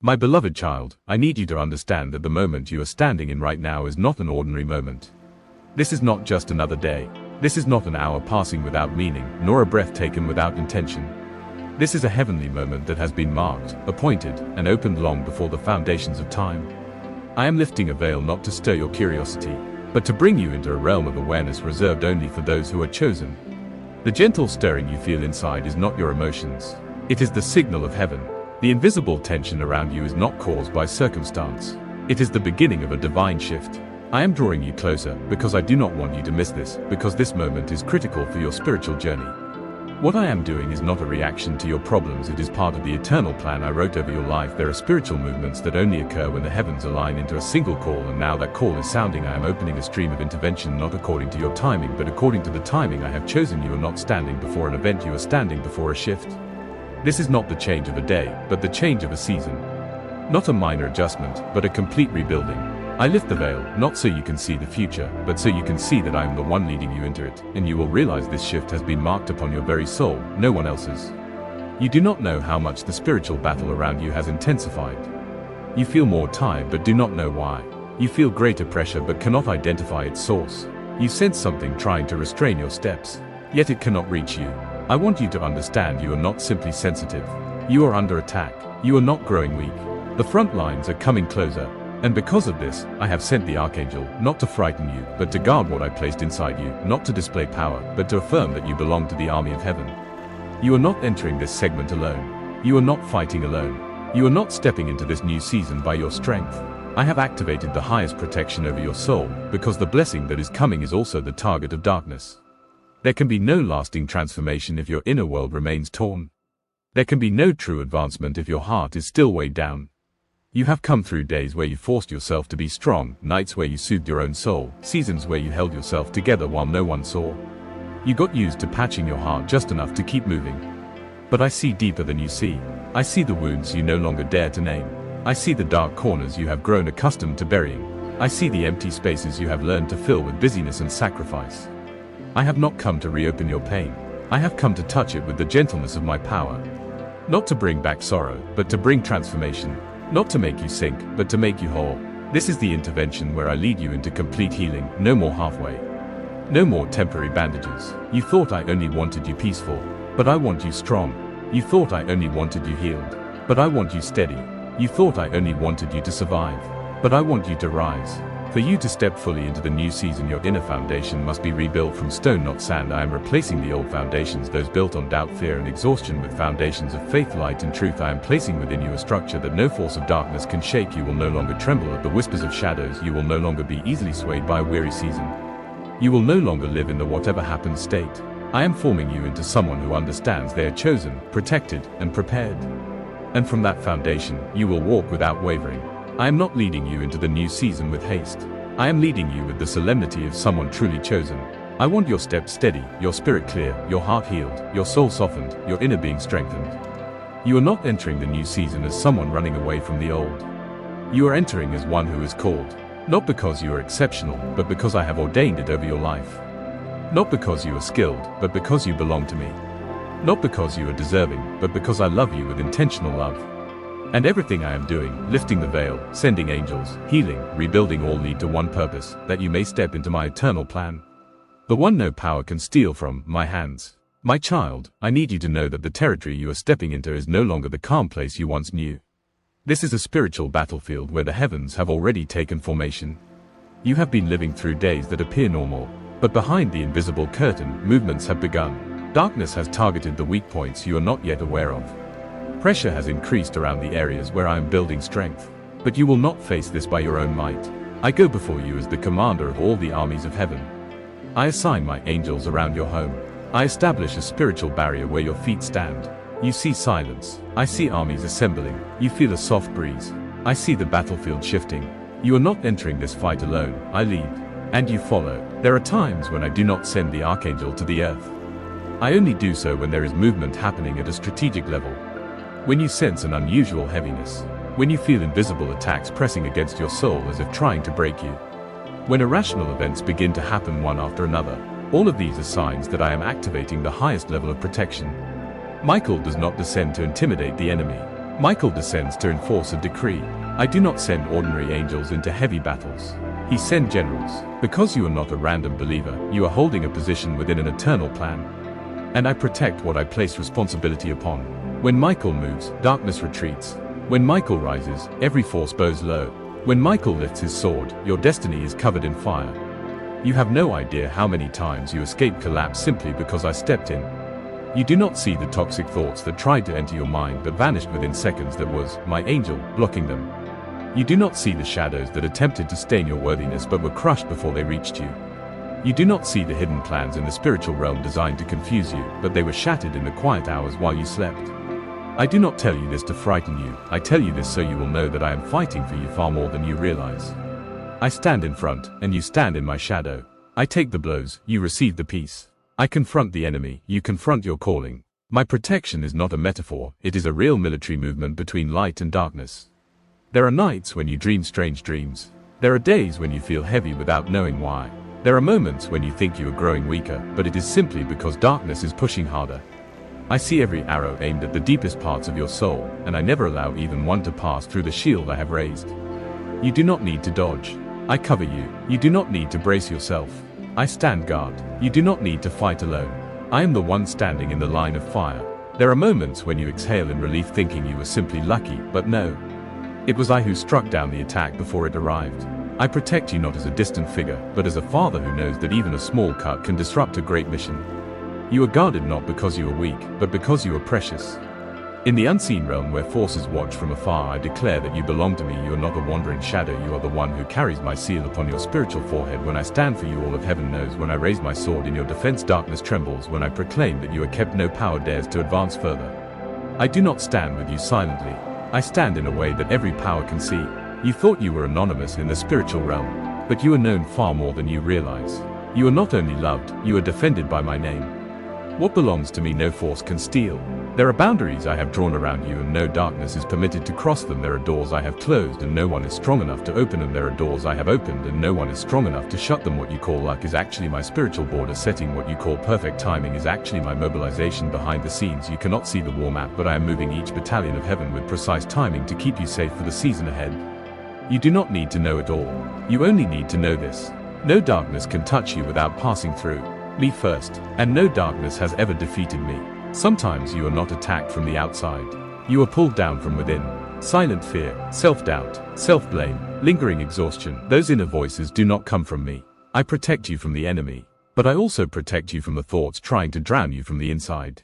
My beloved child, I need you to understand that the moment you are standing in right now is not an ordinary moment. This is not just another day. This is not an hour passing without meaning, nor a breath taken without intention. This is a heavenly moment that has been marked, appointed, and opened long before the foundations of time. I am lifting a veil not to stir your curiosity, but to bring you into a realm of awareness reserved only for those who are chosen. The gentle stirring you feel inside is not your emotions. It is the signal of heaven. The invisible tension around you is not caused by circumstance. It is the beginning of a divine shift. I am drawing you closer because I do not want you to miss this, because this moment is critical for your spiritual journey. What I am doing is not a reaction to your problems, it is part of the eternal plan I wrote over your life. There are spiritual movements that only occur when the heavens align into a single call, and now that call is sounding. I am opening a stream of intervention not according to your timing, but according to the timing I have chosen. You are not standing before an event, you are standing before a shift. This is not the change of a day, but the change of a season. Not a minor adjustment, but a complete rebuilding. I lift the veil, not so you can see the future, but so you can see that I am the one leading you into it, and you will realize this shift has been marked upon your very soul, no one else's. You do not know how much the spiritual battle around you has intensified. You feel more tired but do not know why. You feel greater pressure but cannot identify its source. You sense something trying to restrain your steps, yet it cannot reach you. I want you to understand you are not simply sensitive. You are under attack. You are not growing weak. The front lines are coming closer. And because of this, I have sent the Archangel, not to frighten you, but to guard what I placed inside you, not to display power, but to affirm that you belong to the army of heaven. You are not entering this segment alone. You are not fighting alone. You are not stepping into this new season by your strength. I have activated the highest protection over your soul, because the blessing that is coming is also the target of darkness. There can be no lasting transformation if your inner world remains torn. There can be no true advancement if your heart is still weighed down. You have come through days where you forced yourself to be strong, nights where you soothed your own soul, seasons where you held yourself together while no one saw. You got used to patching your heart just enough to keep moving. But I see deeper than you see. I see the wounds you no longer dare to name. I see the dark corners you have grown accustomed to burying. I see the empty spaces you have learned to fill with busyness and sacrifice. I have not come to reopen your pain. I have come to touch it with the gentleness of my power. Not to bring back sorrow, but to bring transformation. Not to make you sink, but to make you whole. This is the intervention where I lead you into complete healing, no more halfway. No more temporary bandages. You thought I only wanted you peaceful, but I want you strong. You thought I only wanted you healed, but I want you steady. You thought I only wanted you to survive, but I want you to rise. For you to step fully into the new season, your inner foundation must be rebuilt from stone, not sand. I am replacing the old foundations, those built on doubt, fear, and exhaustion, with foundations of faith, light, and truth. I am placing within you a structure that no force of darkness can shake. You will no longer tremble at the whispers of shadows. You will no longer be easily swayed by a weary season. You will no longer live in the whatever happens state. I am forming you into someone who understands they are chosen, protected, and prepared. And from that foundation, you will walk without wavering. I am not leading you into the new season with haste. I am leading you with the solemnity of someone truly chosen. I want your steps steady, your spirit clear, your heart healed, your soul softened, your inner being strengthened. You are not entering the new season as someone running away from the old. You are entering as one who is called, not because you are exceptional, but because I have ordained it over your life. Not because you are skilled, but because you belong to me. Not because you are deserving, but because I love you with intentional love. And everything I am doing, lifting the veil, sending angels, healing, rebuilding, all lead to one purpose, that you may step into my eternal plan. The one no power can steal from my hands. My child, I need you to know that the territory you are stepping into is no longer the calm place you once knew. This is a spiritual battlefield where the heavens have already taken formation. You have been living through days that appear normal, but behind the invisible curtain, movements have begun. Darkness has targeted the weak points you are not yet aware of. Pressure has increased around the areas where I am building strength. But you will not face this by your own might. I go before you as the commander of all the armies of heaven. I assign my angels around your home. I establish a spiritual barrier where your feet stand. You see silence. I see armies assembling. You feel a soft breeze. I see the battlefield shifting. You are not entering this fight alone. I lead, and you follow. There are times when I do not send the Archangel to the earth. I only do so when there is movement happening at a strategic level. When you sense an unusual heaviness, when you feel invisible attacks pressing against your soul as if trying to break you, when irrational events begin to happen one after another, all of these are signs that I am activating the highest level of protection. Michael does not descend to intimidate the enemy. Michael descends to enforce a decree. I do not send ordinary angels into heavy battles. He sends generals. Because you are not a random believer, you are holding a position within an eternal plan. And I protect what I place responsibility upon. When Michael moves, darkness retreats. When Michael rises, every force bows low. When Michael lifts his sword, your destiny is covered in fire. You have no idea how many times you escaped collapse simply because I stepped in. You do not see the toxic thoughts that tried to enter your mind but vanished within seconds. That was my angel blocking them. You do not see the shadows that attempted to stain your worthiness but were crushed before they reached you. You do not see the hidden plans in the spiritual realm designed to confuse you, but they were shattered in the quiet hours while you slept. I do not tell you this to frighten you. I tell you this so you will know that I am fighting for you far more than you realize. I stand in front, and you stand in my shadow. I take the blows, you receive the peace. I confront the enemy, you confront your calling. My protection is not a metaphor, it is a real military movement between light and darkness. There are nights when you dream strange dreams. There are days when you feel heavy without knowing why. There are moments when you think you are growing weaker, but it is simply because darkness is pushing harder. I see every arrow aimed at the deepest parts of your soul, and I never allow even one to pass through the shield I have raised. You do not need to dodge. I cover you. You do not need to brace yourself. I stand guard. You do not need to fight alone. I am the one standing in the line of fire. There are moments when you exhale in relief thinking you were simply lucky, but no. It was I who struck down the attack before it arrived. I protect you not as a distant figure, but as a father who knows that even a small cut can disrupt a great mission. You are guarded not because you are weak, but because you are precious. In the unseen realm where forces watch from afar, I declare that you belong to me. You are not a wandering shadow, you are the one who carries my seal upon your spiritual forehead. When I stand for you, all of heaven knows. When I raise my sword in your defense, darkness trembles. When I proclaim that you are kept, no power dares to advance further. I do not stand with you silently. I stand in a way that every power can see. You thought you were anonymous in the spiritual realm, but you are known far more than you realize. You are not only loved, you are defended by my name. What belongs to me no force can steal. There are boundaries I have drawn around you and no darkness is permitted to cross them. There are doors I have closed and no one is strong enough to open them. There are doors I have opened and no one is strong enough to shut them. What you call luck is actually my spiritual border setting. What you call perfect timing is actually my mobilization behind the scenes. You cannot see the war map, but I am moving each battalion of heaven with precise timing to keep you safe for the season ahead. You do not need to know it all. You only need to know this. No darkness can touch you without passing through me first, and no darkness has ever defeated me. Sometimes you are not attacked from the outside. You are pulled down from within. Silent fear, self-doubt, self-blame, lingering exhaustion. Those inner voices do not come from me. I protect you from the enemy, but I also protect you from the thoughts trying to drown you from the inside.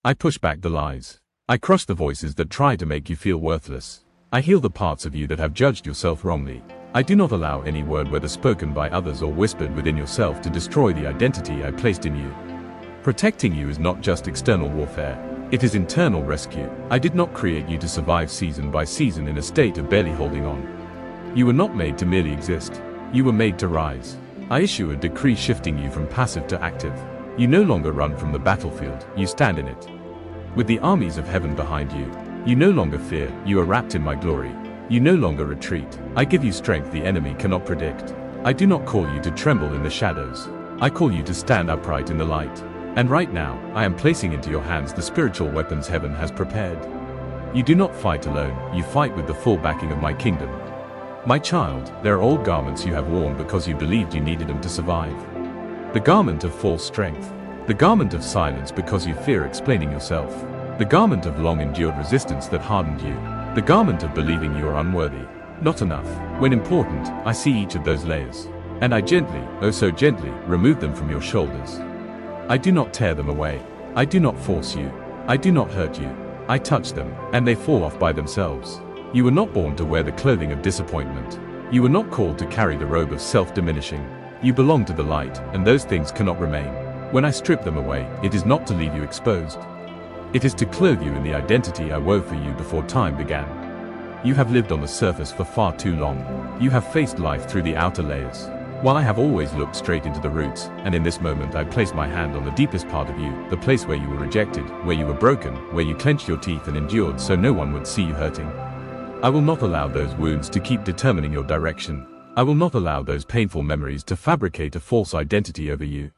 I push back the lies. I crush the voices that try to make you feel worthless. I heal the parts of you that have judged yourself wrongly. I do not allow any word, whether spoken by others or whispered within yourself, to destroy the identity I placed in you. Protecting you is not just external warfare, it is internal rescue. I did not create you to survive season by season in a state of barely holding on. You were not made to merely exist, you were made to rise. I issue a decree shifting you from passive to active. You no longer run from the battlefield, you stand in it. With the armies of heaven behind you, you no longer fear, you are wrapped in my glory. You no longer retreat. I give you strength the enemy cannot predict. I do not call you to tremble in the shadows. I call you to stand upright in the light. And right now, I am placing into your hands the spiritual weapons heaven has prepared. You do not fight alone, you fight with the full backing of my kingdom. My child, there are old garments you have worn because you believed you needed them to survive. The garment of false strength. The garment of silence because you fear explaining yourself. The garment of long endured resistance that hardened you. The garment of believing you are unworthy, not enough. When important, I see each of those layers. And I gently, oh so gently, remove them from your shoulders. I do not tear them away. I do not force you. I do not hurt you. I touch them, and they fall off by themselves. You were not born to wear the clothing of disappointment. You were not called to carry the robe of self-diminishing. You belong to the light, and those things cannot remain. When I strip them away, it is not to leave you exposed. It is to clothe you in the identity I wove for you before time began. You have lived on the surface for far too long. You have faced life through the outer layers, while I have always looked straight into the roots, and in this moment I place my hand on the deepest part of you, the place where you were rejected, where you were broken, where you clenched your teeth and endured so no one would see you hurting. I will not allow those wounds to keep determining your direction. I will not allow those painful memories to fabricate a false identity over you.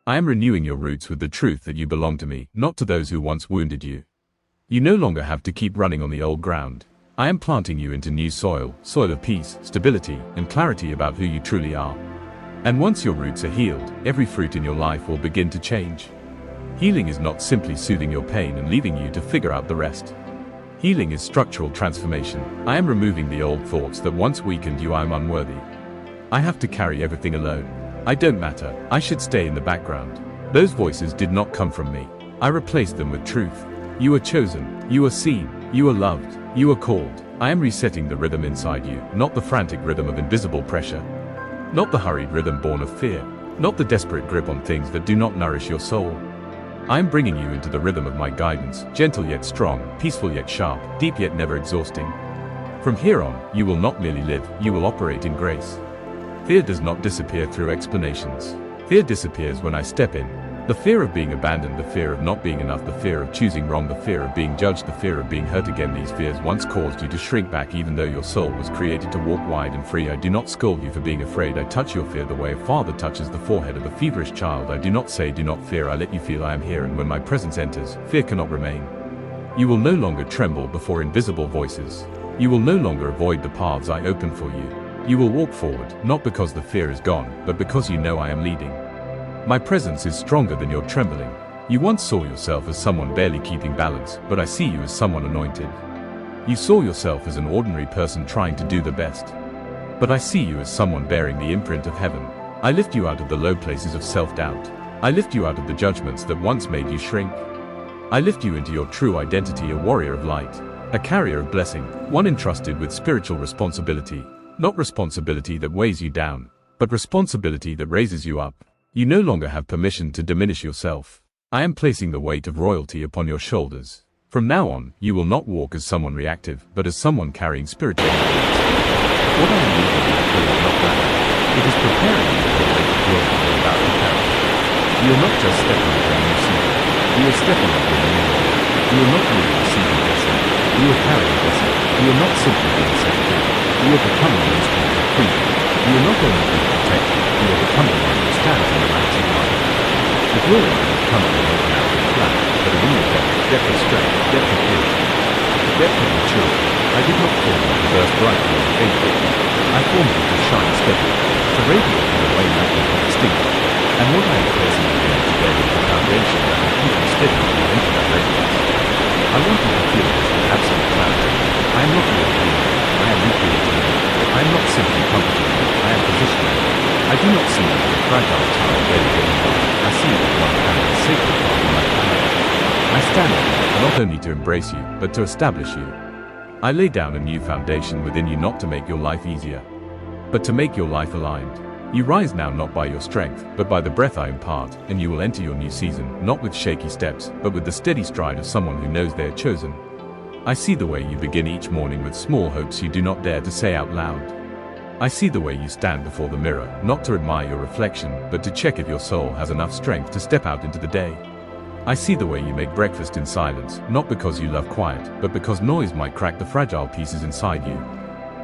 I am renewing your roots with the truth that you belong to me, not to those who once wounded you. You no longer have to keep running on the old ground. I am planting you into new soil of peace, stability, and clarity about who you truly are. And once your roots are healed, every fruit in your life will begin to change. Healing is not simply soothing your pain and leaving you to figure out the rest. Healing is structural transformation. I am removing the old thoughts that once weakened you. I am unworthy. I have to carry everything alone. I don't matter. I should stay in the background. Those voices did not come from me. I replaced them with truth. You are chosen. You are seen. You are loved. You are called. I am resetting the rhythm inside you, not the frantic rhythm of invisible pressure. Not the hurried rhythm born of fear. Not the desperate grip on things that do not nourish your soul. I am bringing you into the rhythm of my guidance, gentle yet strong, peaceful yet sharp, deep yet never exhausting. From here on, you will not merely live, you will operate in grace. Fear does not disappear through explanations. Fear disappears when I step in. The fear of being abandoned, the fear of not being enough, the fear of choosing wrong, the fear of being judged, the fear of being hurt again. These fears once caused you to shrink back even though your soul was created to walk wide and free. I do not scold you for being afraid. I touch your fear the way a father touches the forehead of a feverish child. I do not say do not fear. I let you feel I am here, and when my presence enters, fear cannot remain. You will no longer tremble before invisible voices. You will no longer avoid the paths I open for you. You will walk forward, not because the fear is gone, but because you know I am leading. My presence is stronger than your trembling. You once saw yourself as someone barely keeping balance, but I see you as someone anointed. You saw yourself as an ordinary person trying to do the best. But I see you as someone bearing the imprint of heaven. I lift you out of the low places of self-doubt. I lift you out of the judgments that once made you shrink. I lift you into your true identity, a warrior of light, a carrier of blessing, one entrusted with spiritual responsibility. Not responsibility that weighs you down, but responsibility that raises you up. You no longer have permission to diminish yourself. I am placing the weight of royalty upon your shoulders. From now on, you will not walk as someone reactive, but as someone carrying spiritual weight. What I am leaving you for is not that. It is preparing you for the weight of glory you are about to carry. You are not just stepping into a new season. You are stepping into a new role. You are not merely receiving blessing. You are carrying blessing. You are not simply being set free. You are becoming an instrument of freedom. You are not only being protected, you are becoming one who stands in the light of life. The glory will come to an ordinary flat, but a real depth of strength, depth of purity, depth of maturity. I did not form you to burst brightly and fade quickly. I formed you to shine steadily, to radiate in a way nothing can extinguish. And what I am placing you in today is the foundation that will keep you steady into that radiance. I want you to feel this with absolute clarity. I am not your dream. I am recreating you. I am not simply comforting you. I am positioning you. I do not see you as a fragile child ready to be. I see you as one carrying a sacred part of my power. I stand here not only to embrace you, but to establish you. I lay down a new foundation within you, not to make your life easier, but to make your life aligned. You rise now not by your strength, but by the breath I impart, and you will enter your new season, not with shaky steps, but with the steady stride of someone who knows they are chosen. I see the way you begin each morning with small hopes you do not dare to say out loud. I see the way you stand before the mirror, not to admire your reflection, but to check if your soul has enough strength to step out into the day. I see the way you make breakfast in silence, not because you love quiet, but because noise might crack the fragile pieces inside you.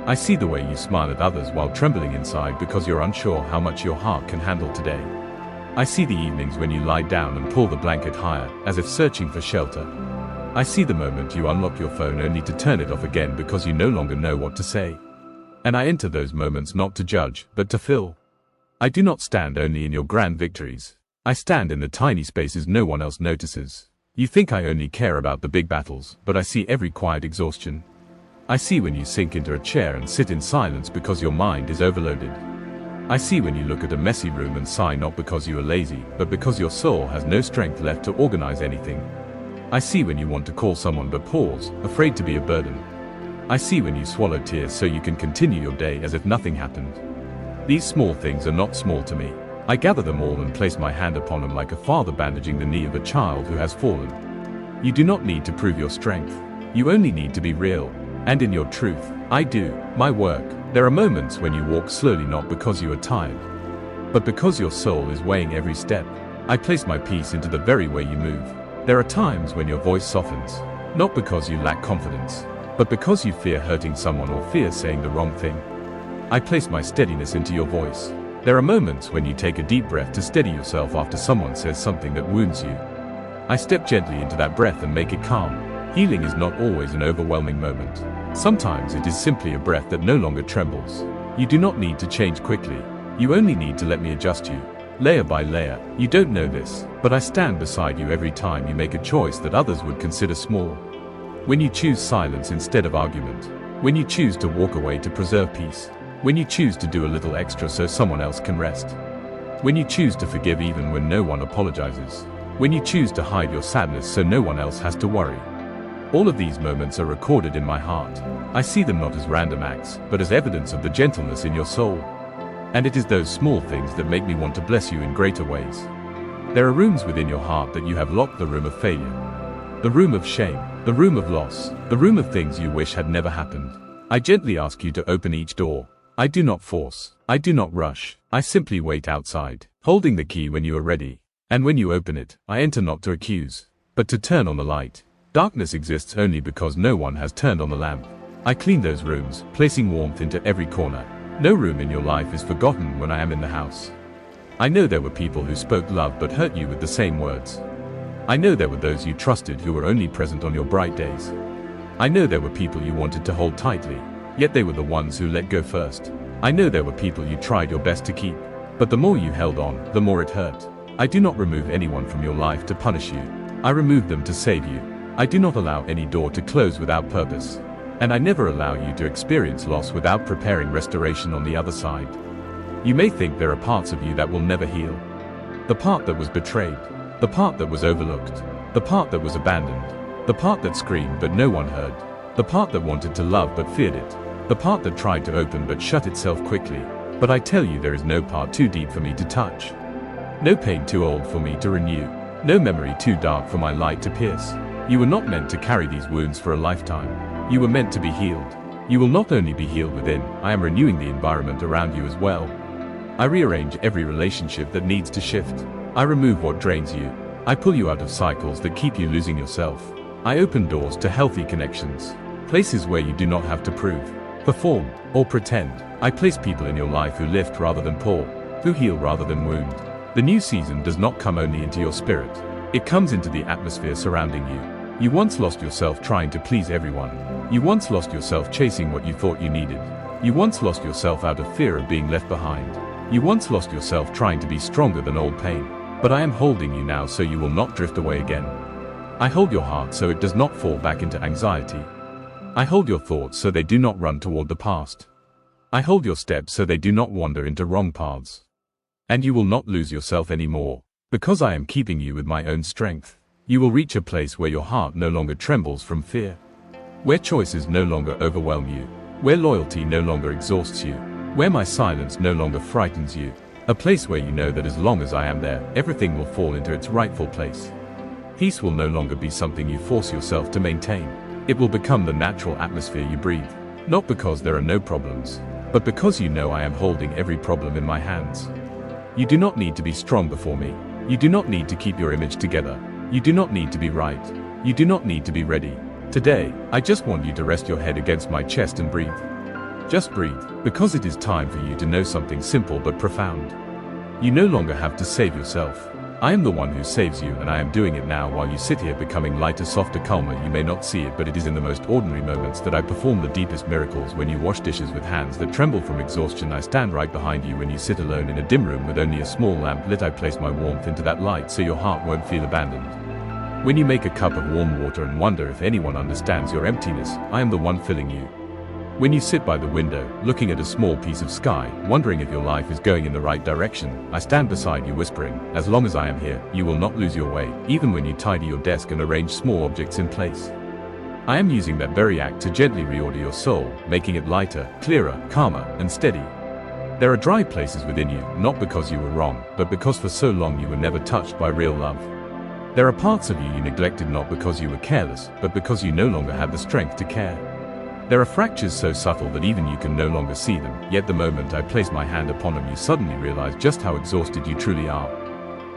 I see the way you smile at others while trembling inside because you're unsure how much your heart can handle today. I see the evenings when you lie down and pull the blanket higher, as if searching for shelter. I see the moment you unlock your phone only to turn it off again because you no longer know what to say. And I enter those moments not to judge, but to fill. I do not stand only in your grand victories. I stand in the tiny spaces no one else notices. You think I only care about the big battles, but I see every quiet exhaustion. I see when you sink into a chair and sit in silence because your mind is overloaded. I see when you look at a messy room and sigh not because you are lazy, but because your soul has no strength left to organize anything. I see when you want to call someone but pause, afraid to be a burden. I see when you swallow tears so you can continue your day as if nothing happened. These small things are not small to me. I gather them all and place my hand upon them like a father bandaging the knee of a child who has fallen. You do not need to prove your strength. You only need to be real. And in your truth, I do my work. There are moments when you walk slowly not because you are tired, but because your soul is weighing every step. I place my peace into the very way you move. There are times when your voice softens, not because you lack confidence, but because you fear hurting someone or fear saying the wrong thing. I place my steadiness into your voice. There are moments when you take a deep breath to steady yourself after someone says something that wounds you. I step gently into that breath and make it calm. Healing is not always an overwhelming moment. Sometimes it is simply a breath that no longer trembles. You do not need to change quickly. You only need to let me adjust you, layer by layer. You don't know this, but I stand beside you every time you make a choice that others would consider small. When you choose silence instead of argument. When you choose to walk away to preserve peace. When you choose to do a little extra so someone else can rest. When you choose to forgive even when no one apologizes. When you choose to hide your sadness so no one else has to worry. All of these moments are recorded in my heart. I see them not as random acts, but as evidence of the gentleness in your soul. And it is those small things that make me want to bless you in greater ways. There are rooms within your heart that you have locked: the room of failure, the room of shame, the room of loss, the room of things you wish had never happened. I gently ask you to open each door. I do not force. I do not rush. I simply wait outside, holding the key when you are ready. And when you open it, I enter not to accuse, but to turn on the light. Darkness exists only because no one has turned on the lamp. I clean those rooms, placing warmth into every corner. No room in your life is forgotten when I am in the house. I know there were people who spoke love but hurt you with the same words. I know there were those you trusted who were only present on your bright days. I know there were people you wanted to hold tightly, yet they were the ones who let go first. I know there were people you tried your best to keep, but the more you held on, the more it hurt. I do not remove anyone from your life to punish you. I remove them to save you. I do not allow any door to close without purpose. And I never allow you to experience loss without preparing restoration on the other side. You may think there are parts of you that will never heal. The part that was betrayed. The part that was overlooked. The part that was abandoned. The part that screamed but no one heard. The part that wanted to love but feared it. The part that tried to open but shut itself quickly. But I tell you, there is no part too deep for me to touch. No pain too old for me to renew. No memory too dark for my light to pierce. You were not meant to carry these wounds for a lifetime. You were meant to be healed. You will not only be healed within, I am renewing the environment around you as well. I rearrange every relationship that needs to shift. I remove what drains you. I pull you out of cycles that keep you losing yourself. I open doors to healthy connections. Places where you do not have to prove, perform, or pretend. I place people in your life who lift rather than pull, who heal rather than wound. The new season does not come only into your spirit. It comes into the atmosphere surrounding you. You once lost yourself trying to please everyone. You once lost yourself chasing what you thought you needed. You once lost yourself out of fear of being left behind. You once lost yourself trying to be stronger than old pain. But I am holding you now so you will not drift away again. I hold your heart so it does not fall back into anxiety. I hold your thoughts so they do not run toward the past. I hold your steps so they do not wander into wrong paths. And you will not lose yourself anymore, because I am keeping you with my own strength. You will reach a place where your heart no longer trembles from fear. Where choices no longer overwhelm you. Where loyalty no longer exhausts you. Where my silence no longer frightens you. A place where you know that as long as I am there, everything will fall into its rightful place. Peace will no longer be something you force yourself to maintain. It will become the natural atmosphere you breathe. Not because there are no problems, but because you know I am holding every problem in my hands. You do not need to be strong before me. You do not need to keep your image together. You do not need to be right. You do not need to be ready. Today, I just want you to rest your head against my chest and breathe. Just breathe, because it is time for you to know something simple but profound. You no longer have to save yourself. I am the one who saves you, and I am doing it now while you sit here becoming lighter, softer, calmer. You may not see it, but it is in the most ordinary moments that I perform the deepest miracles. When you wash dishes with hands that tremble from exhaustion, I stand right behind you. When you sit alone in a dim room with only a small lamp lit, I place my warmth into that light so your heart won't feel abandoned. When you make a cup of warm water and wonder if anyone understands your emptiness, I am the one filling you. When you sit by the window, looking at a small piece of sky, wondering if your life is going in the right direction, I stand beside you whispering, as long as I am here, you will not lose your way, even when you tidy your desk and arrange small objects in place. I am using that very act to gently reorder your soul, making it lighter, clearer, calmer, and steady. There are dry places within you, not because you were wrong, but because for so long you were never touched by real love. There are parts of you neglected not because you were careless, but because you no longer had the strength to care. There are fractures so subtle that even you can no longer see them, yet the moment I place my hand upon them you suddenly realize just how exhausted you truly are.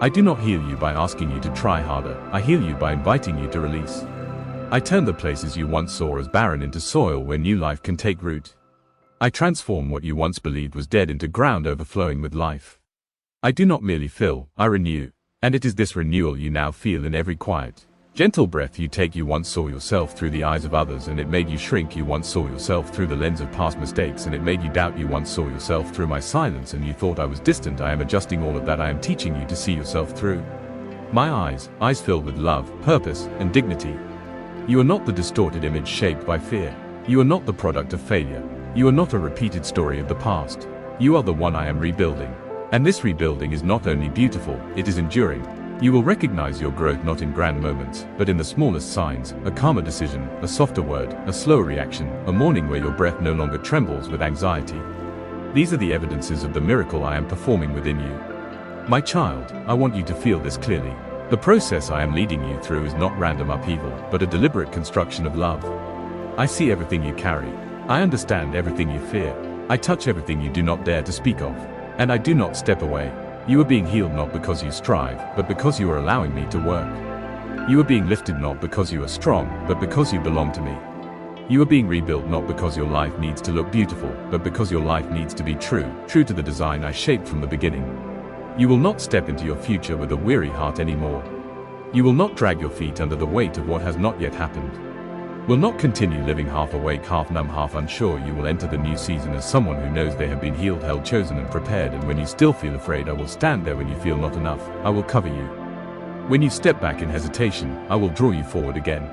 I do not heal you by asking you to try harder, I heal you by inviting you to release. I turn the places you once saw as barren into soil where new life can take root. I transform what you once believed was dead into ground overflowing with life. I do not merely fill, I renew. And it is this renewal you now feel in every quiet, Gentle breath you take. You once saw yourself through the eyes of others and it made you shrink. You once saw yourself through the lens of past mistakes and it made you doubt. You once saw yourself through my silence and you thought I was distant. I am adjusting all of that. I am teaching you to see yourself through my eyes filled with love, purpose, and dignity. You are not the distorted image shaped by fear. You are not the product of failure. You are not a repeated story of the past. You are the one I am rebuilding. And this rebuilding is not only beautiful, it is enduring. You will recognize your growth not in grand moments, but in the smallest signs: a calmer decision, a softer word, a slower reaction, a morning where your breath no longer trembles with anxiety. These are the evidences of the miracle I am performing within you. My child, I want you to feel this clearly. The process I am leading you through is not random upheaval, but a deliberate construction of love. I see everything you carry. I understand everything you fear. I touch everything you do not dare to speak of. And I do not step away. You are being healed not because you strive, but because you are allowing me to work. You are being lifted not because you are strong, but because you belong to me. You are being rebuilt not because your life needs to look beautiful, but because your life needs to be true to the design I shaped from the beginning. You will not step into your future with a weary heart anymore. You will not drag your feet under the weight of what has not yet happened. Will not continue living half awake, half numb, half unsure. You will enter the new season as someone who knows they have been healed, held, chosen, and prepared. And when you still feel afraid, I will stand there. When you feel not enough, I will cover you. When you step back in hesitation, I will draw you forward again.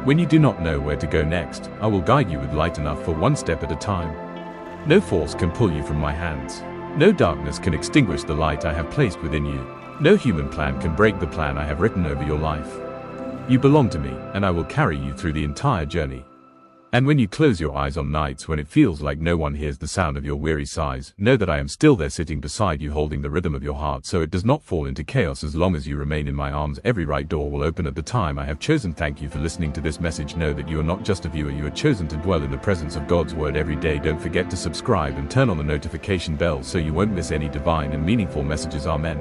When you do not know where to go next, I will guide you with light enough for one step at a time. No force can pull you from my hands. No darkness can extinguish the light I have placed within you. No human plan can break the plan I have written over your life. You belong to me, and I will carry you through the entire journey. And when you close your eyes on nights when it feels like no one hears the sound of your weary sighs, know that I am still there sitting beside you, holding the rhythm of your heart so it does not fall into chaos. As long as you remain in my arms, every right door will open at the time I have chosen. Thank you for listening to this message. Know that you are not just a viewer, you are chosen to dwell in the presence of God's word every day. Don't forget to subscribe and turn on the notification bell so you won't miss any divine and meaningful messages. Amen.